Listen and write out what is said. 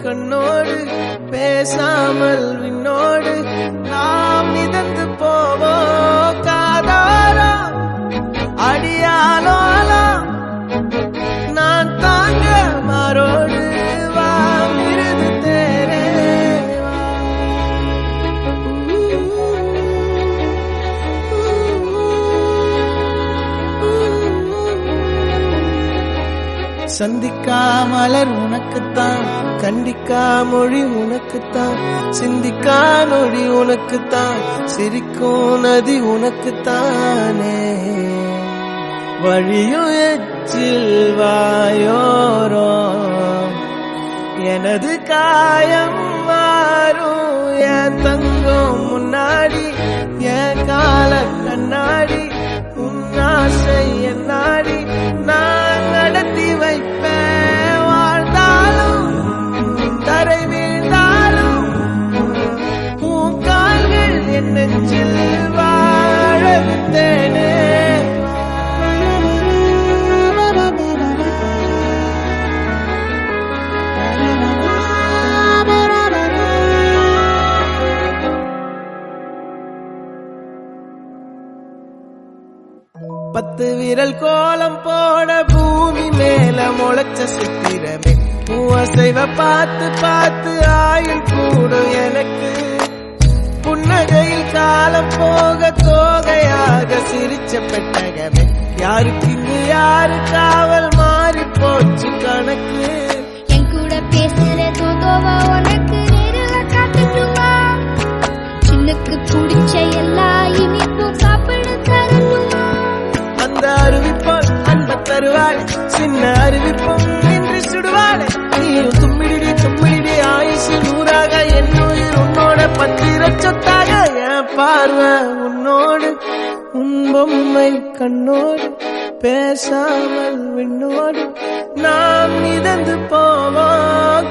கண்ணோடு பேசாமல் விண்ணோடு நாம் மிதந்து போவோம் காதாரா அடியாலோலா நான் தாங்க மாறோடு வா மிருது தேரே சந்திக்கா மலர் உனக்குத்தான் கண்டிக்கா மொழி உனக்குத்தான் சிந்திக்கா நொடி உனக்குத்தான் சிரிக்கும் நதி உனக்குத்தானே வழியும் எச்சில் வாயோரோ எனது காயம் மாறும் என் தங்கம் முன்னாடி என் கால கண்ணாடி உன்னாசை என் நாடி நான் நடத்தி வைப்பேன் வாழ்ந்தாலும் தரை வீழ்ந்தாலும் உன் கால்கள் என் நெஞ்சில் வாழ விட்டேனே பத்து விரல் கோலம் போட பூமி மேல முளைச்ச சித்திரமே பூசைவ பார்த்து பார்த்து ஆயுள் கூடும் எனக்கு புன்னகையில் காலம் போக தோகையாக சிரிச்ச பெட்டகமே யாருக்கு இங்கு யாரு காவல் மாறி போச்சு கணக்கு என் கூட பேசுற தோதோவா உனக்கு நேரில் காட்டுமா சின்னுக்கு பிடிச்ச எல்லா இனிப்பும் சாப்பிட தரணுமா அந்த அறிவிப்பால் அன்ப தருவாள் சின்ன அறிவிப்பும் என்று சுடுவாள் நீயும் தும்மிடி ஆயுசு நூறாக என் உயிர் உன்னோட பத்திர சொத்தாக என் பார்வை உன்னோடு உன் பொம்மை கண்ணோடு பேசாமல் விண்ணோடு நாம் மிதந்து போவோம்